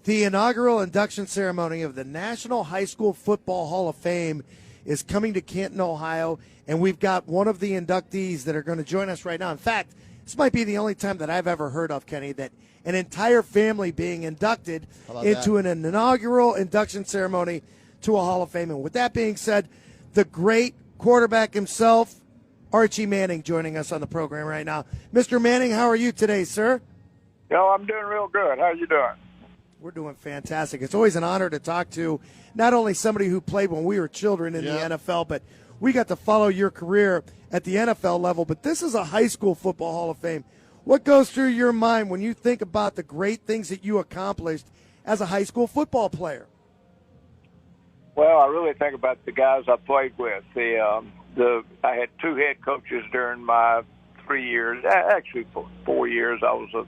The inaugural induction ceremony of the National High School Football Hall of Fame is coming to Canton, Ohio, and we've got one of the inductees that are going to join us right now. In fact, this might be the only time that I've ever heard of, Kenny, that an entire family being inducted into an inaugural induction ceremony to a Hall of Fame. And with that being said, the great quarterback himself, Archie Manning, joining us on the program right now. Mr. Manning, how are you today, sir? Yo, I'm doing real good. How you doing? We're doing fantastic. It's always an honor to talk to not only somebody who played when we were children in the NFL, but we got to follow your career at the NFL level. But this is a high school football Hall of Fame. What goes through your mind when you think about the great things that you accomplished as a high school football player? Well, I really think about the guys I played with. I had two head coaches during my 3 years, actually 4 years. I was a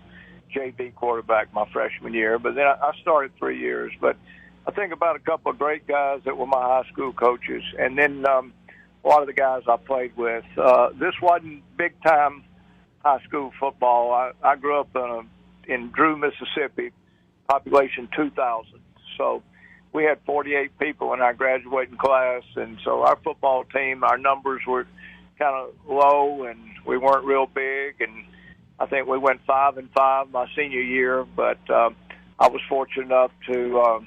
JV quarterback my freshman year, but then I started 3 years. But I think about a couple of great guys that were my high school coaches, and then a lot of the guys I played with. This wasn't big-time high school football. I grew up in Drew, Mississippi, population 2,000. So we had 48 people in our graduating class, and so our football team, our numbers were kind of low, and we weren't real big, and I think we went 5-5 my senior year, but I was fortunate enough to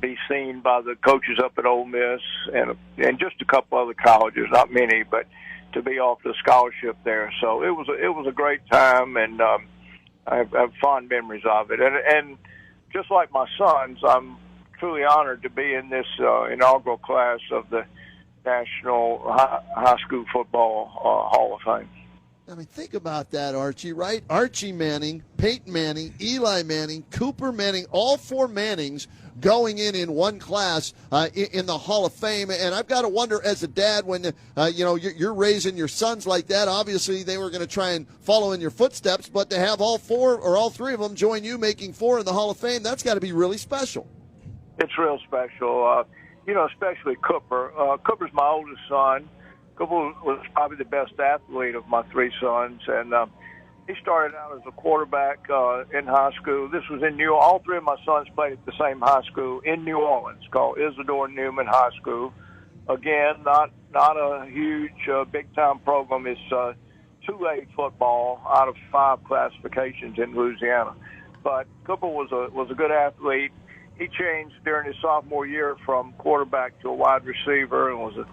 be seen by the coaches up at Ole Miss and just a couple other colleges, not many, but to be offered a scholarship there. So it was a great time, and I have fond memories of it. And just like my sons, I'm truly honored to be in this inaugural class of the National High School Football Hall of Fame. I mean, think about that, Archie, right? Archie Manning, Peyton Manning, Eli Manning, Cooper Manning, all four Mannings going in one class in the Hall of Fame. And I've got to wonder, as a dad, when you're raising your sons like that, obviously they were going to try and follow in your footsteps, but to have all four or all three of them join you, making four in the Hall of Fame, that's got to be really special. It's real special, especially Cooper. Cooper's my oldest son. Cooper was probably the best athlete of my three sons, and he started out as a quarterback in high school. This was in New Orleans. All three of my sons played at the same high school in New Orleans called Isidore Newman High School. Again, not a huge big-time program. It's 2A football out of 5 classifications in Louisiana. But Cooper was a good athlete. He changed during his sophomore year from quarterback to a wide receiver and was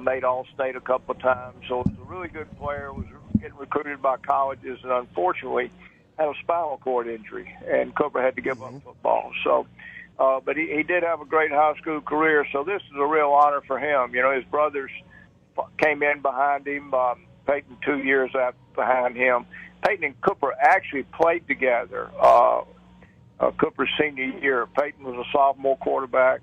made All-State a couple of times. So he was a really good player, was getting recruited by colleges, and unfortunately had a spinal cord injury, and Cooper had to give up football. So, but he did have a great high school career, so this is a real honor for him. You know, his brothers came in behind him, Peyton 2 years behind him. Peyton and Cooper actually played together Cooper's senior year. Peyton was a sophomore quarterback,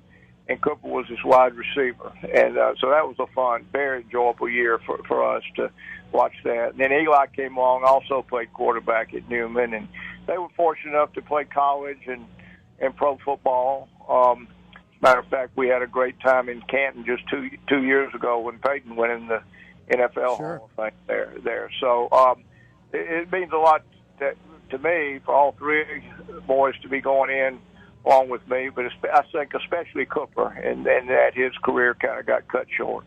and Cooper was his wide receiver. And so that was a fun, very enjoyable year for us to watch that. And then Eli came along, also played quarterback at Newman, and they were fortunate enough to play college and pro football. As a matter of fact, we had a great time in Canton just two years ago when Peyton went in the NFL Hall of Fame there. So it means a lot to me for all three boys to be going in along with me, but I think especially Cooper, and that his career kind of got cut short.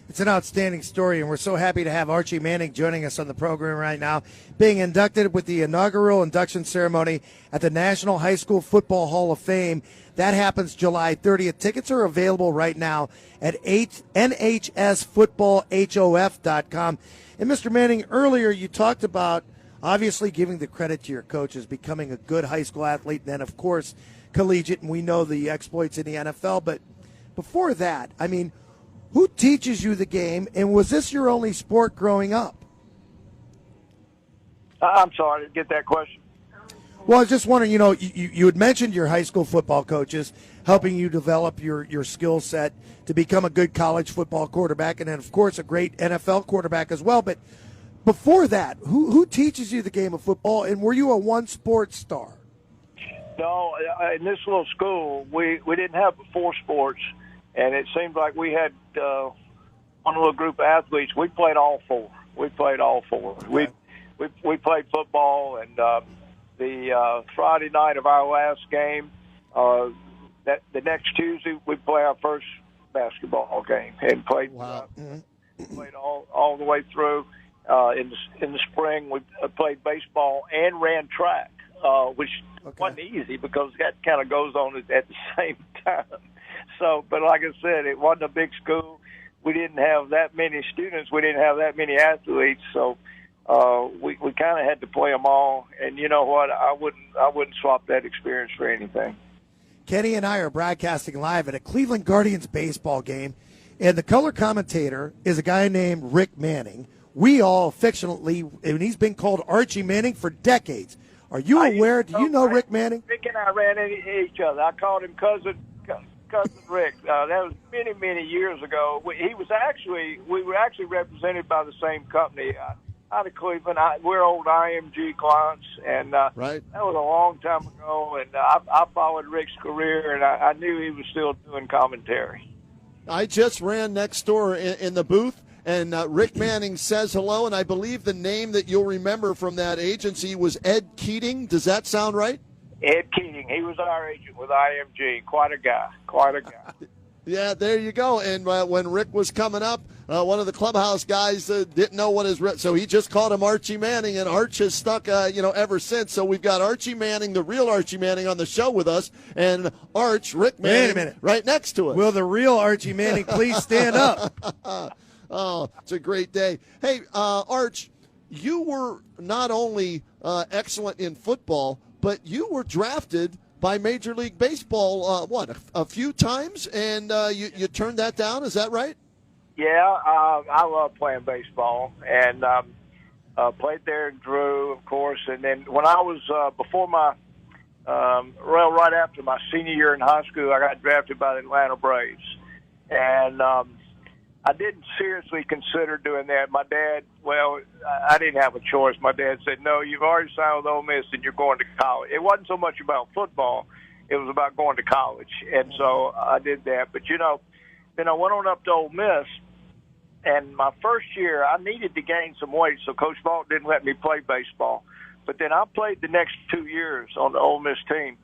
It's an outstanding story, and we're so happy to have Archie Manning joining us on the program right now, being inducted with the inaugural induction ceremony at the National High School Football Hall of Fame. That happens July 30th. Tickets are available right now at nhsfootballhof.com. And Mr. Manning, earlier you talked about obviously giving the credit to your coaches, becoming a good high school athlete, and then, of course, collegiate, and we know the exploits in the NFL. But before that, I mean, who teaches you the game, and was this your only sport growing up? I'm sorry, I didn't get that question. Well, I was just wondering, you had mentioned your high school football coaches helping you develop your skill set to become a good college football quarterback, and then, of course, a great NFL quarterback as well. But before that, who teaches you the game of football, and were you a one-sport star? No, in this little school, we didn't have 4 sports, and it seemed like we had one little group of athletes. We played all 4. We played all 4. We played football, and the Friday night of our last game. That the next Tuesday we play our first basketball game and played. Wow. Played all the way through. In the spring, we played baseball and ran track, which wasn't easy because that kind of goes on at the same time. So, but like I said, it wasn't a big school. We didn't have that many students. We didn't have that many athletes. So we kind of had to play them all. And you know what? I wouldn't swap that experience for anything. Kenny and I are broadcasting live at a Cleveland Guardians baseball game, and the color commentator is a guy named Rick Manning. We all affectionately, and he's been called Archie Manning for decades. Are you aware? Do you know Rick Manning? Rick and I ran into each other. I called him cousin Rick. That was many, many years ago. We were actually represented by the same company out of Cleveland. We're old IMG clients, and right. That was a long time ago. And I followed Rick's career, and I knew he was still doing commentary. I just ran next door in the booth, and Rick Manning says hello, and I believe the name that you'll remember from that agency was Ed Keating. Does that sound right? Ed Keating. He was our agent with IMG. Quite a guy. Yeah, there you go. And when Rick was coming up, one of the clubhouse guys didn't know what so he just called him Archie Manning, and Arch has stuck, ever since. So we've got Archie Manning, the real Archie Manning, on the show with us, and Rick Manning, wait a minute, right next to us. Will the real Archie Manning please stand up? Oh, it's a great day. Hey, Arch, you were not only excellent in football, but you were drafted by Major League Baseball, a few times, and you turned that down. Is that right? Yeah, I love playing baseball, and played there in Drew, of course. And then when I was right after my senior year in high school, I got drafted by the Atlanta Braves, and I didn't seriously consider doing that. My dad, I didn't have a choice. My dad said, "No, you've already signed with Ole Miss, and you're going to college." It wasn't so much about football; it was about going to college, and so I did that. But then I went on up to Ole Miss, and my first year I needed to gain some weight, so Coach Vaught didn't let me play baseball. But then I played the next 2 years on the Ole Miss team.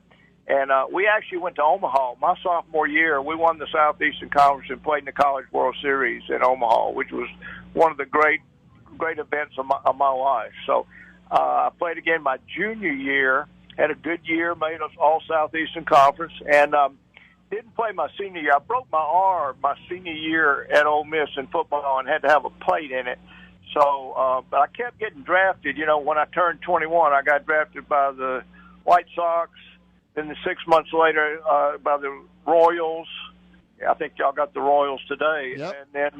And we actually went to Omaha. My sophomore year, we won the Southeastern Conference and played in the College World Series in Omaha, which was one of the great events of my life. So I played again my junior year, had a good year, made us all Southeastern Conference, and didn't play my senior year. I broke my arm my senior year at Ole Miss in football and had to have a plate in it. So, but I kept getting drafted. When I turned 21, I got drafted by the White Sox. Then 6 months later, by the Royals. I think y'all got the Royals today. Yep. And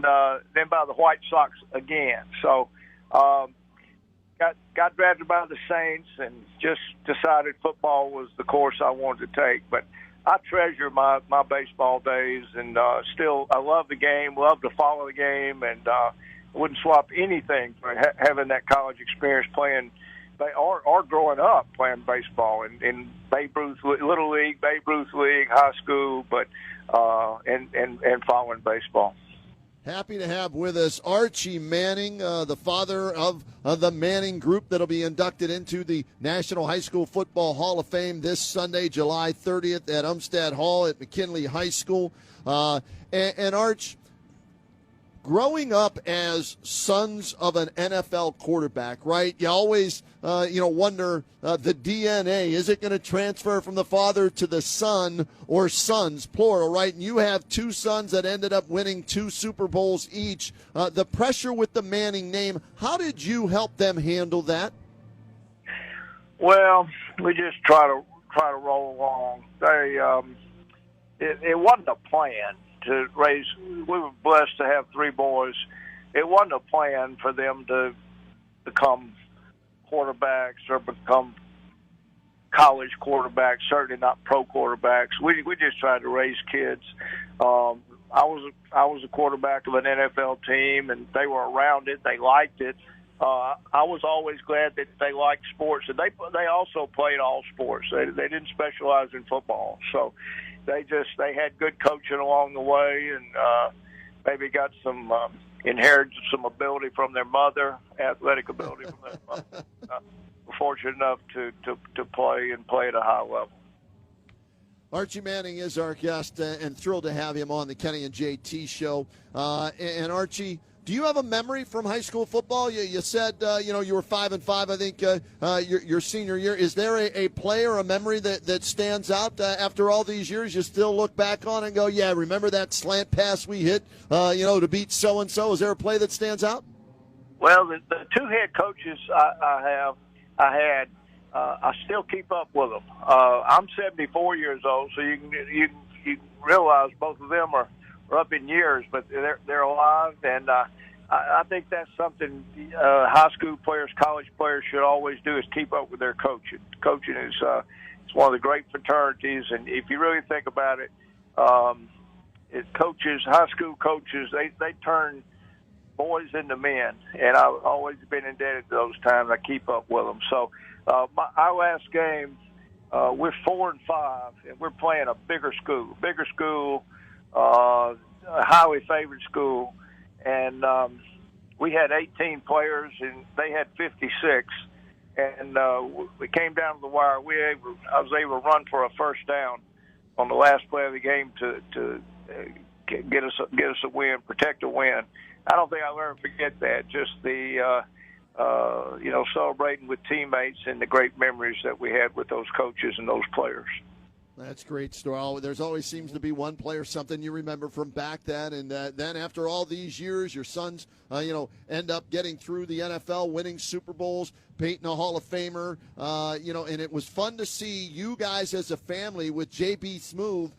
then by the White Sox again. So got drafted by the Saints and just decided football was the course I wanted to take. But I treasure my baseball days, and still I love the game, love to follow the game, and wouldn't swap anything for having that college experience playing or growing up playing baseball in Babe Ruth Little League, Babe Ruth League, high school, but and following baseball. Happy to have with us Archie Manning, the father of the Manning group that'll be inducted into the National High School Football Hall of Fame this Sunday, July 30th at Umstattd Hall at McKinley High School. And Arch, growing up as sons of an NFL quarterback, right? You always, wonder the DNA. Is it going to transfer from the father to the son, or sons, plural, right? And you have two sons that ended up winning 2 Super Bowls each. The pressure with the Manning name, how did you help them handle that? Well, we just try to roll along. It wasn't a plan to raise. We were blessed to have 3 boys. It wasn't a plan for them to become quarterbacks or become college quarterbacks, certainly not pro quarterbacks. We just tried to raise kids. I was a quarterback of an NFL team, and they were around it. They liked it. I was always glad that they liked sports, and they also played all sports. They didn't specialize in football, so they had good coaching along the way, and maybe got some inherited some ability from their mother, athletic ability from their mother. fortunate enough to play at a high level. Archie Manning is our guest, and thrilled to have him on the Kenny and JT show. And Archie, do you have a memory from high school football? You said you were 5-5, I think, your senior year. Is there a play or a memory that stands out after all these years? You still look back on and go, yeah, remember that slant pass we hit, to beat so and so? Is there a play that stands out? Well, the two head coaches I had. I still keep up with them. I'm 74 years old, so you can realize both of them are up in years, but they're alive, and I think that's something high school players, college players should always do, is keep up with their coaching. Coaching is it's one of the great fraternities, and if you really think about it, coaches, high school coaches, they turn boys into men, and I've always been indebted to those times. I keep up with them. So our last game, we're 4-5, and we're playing a bigger school, a highly favored school, and we had 18 players, and they had 56, and we came down to the wire. I was able to run for a first down on the last play of the game to get us a win, protect a win. I don't think I'll ever forget that. Just the celebrating with teammates and the great memories that we had with those coaches and those players. That's a great story. There's always seems to be one player, something you remember from back then. And then after all these years, your sons, end up getting through the NFL, winning Super Bowls, Peyton, a Hall of Famer, and it was fun to see you guys as a family with J.B. Smoove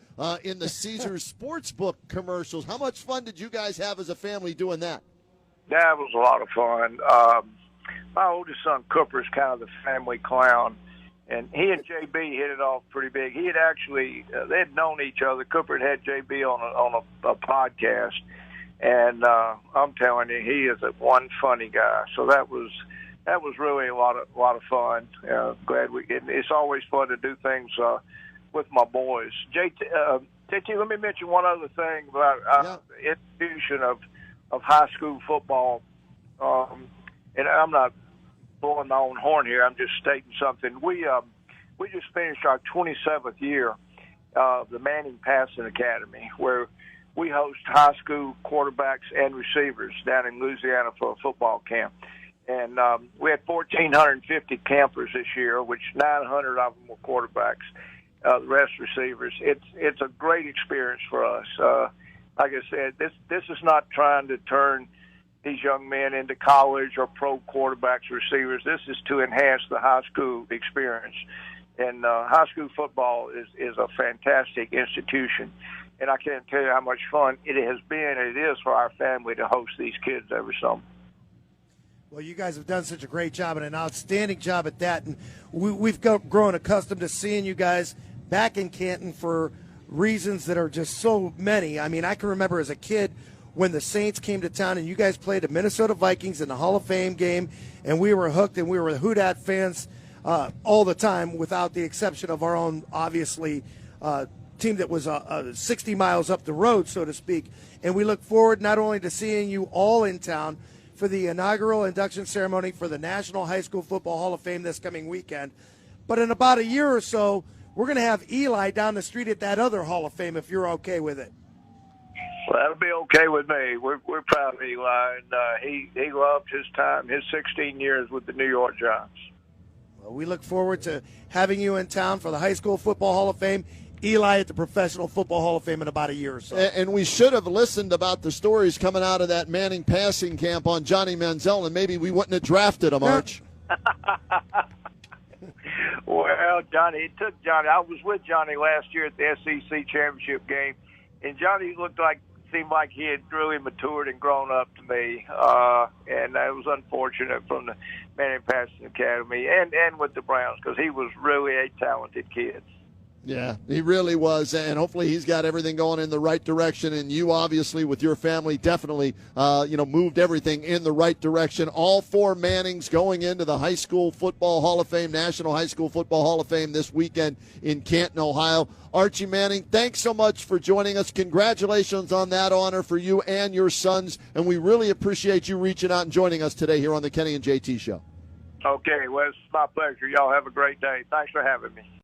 in the Caesars Sportsbook commercials. How much fun did you guys have as a family doing that? That was a lot of fun. My oldest son, Cooper, is kind of the family clown. And he and JB hit it off pretty big. He had actually they had known each other. Cooper had JB on a podcast, and I'm telling you, he is one funny guy. So that was really a lot of fun. Glad it's always fun to do things with my boys. JT, let me mention one other thing about institution of high school football, and I'm not blowing my own horn here. I'm just stating something. We just finished our 27th year of the Manning Passing Academy, where we host high school quarterbacks and receivers down in Louisiana for a football camp. And we had 1,450 campers this year, which 900 of them were quarterbacks, the rest receivers. It's a great experience for us. Like I said, this is not trying to turn these young men into college or pro quarterbacks, receivers. This is to enhance the high school experience. And high school football is a fantastic institution. And I can't tell you how much fun it has been and it is for our family to host these kids every summer. Well, you guys have done such a great job and an outstanding job at that. And we've grown accustomed to seeing you guys back in Canton for reasons that are just so many. I mean, I can remember as a kid when the Saints came to town and you guys played the Minnesota Vikings in the Hall of Fame game, and we were hooked, and we were Houdat fans all the time, without the exception of our own, obviously, team that was 60 miles up the road, so to speak. And we look forward not only to seeing you all in town for the inaugural induction ceremony for the National High School Football Hall of Fame this coming weekend, but in about a year or so, we're going to have Eli down the street at that other Hall of Fame, if you're okay with it. Well, that'll be okay with me. We're proud of Eli, and he loved his time, his 16 years with the New York Giants. Well, we look forward to having you in town for the High School Football Hall of Fame, Eli at the Professional Football Hall of Fame in about a year or so. And we should have listened about the stories coming out of that Manning passing camp on Johnny Manziel, and maybe we wouldn't have drafted him, Arch. Well, it took Johnny. I was with Johnny last year at the SEC championship game, and Johnny seemed like he had really matured and grown up to me, and that was unfortunate from the Manning Passing Academy and with the Browns, because he was really a talented kid. Yeah, he really was, and hopefully he's got everything going in the right direction, and you obviously with your family definitely moved everything in the right direction. All four Mannings going into the High School Football Hall of Fame, National High School Football Hall of Fame this weekend in Canton, Ohio. Archie Manning, thanks so much for joining us. Congratulations on that honor for you and your sons, and we really appreciate you reaching out and joining us today here on the Kenny and JT Show. Okay, well, it's my pleasure. Y'all have a great day. Thanks for having me.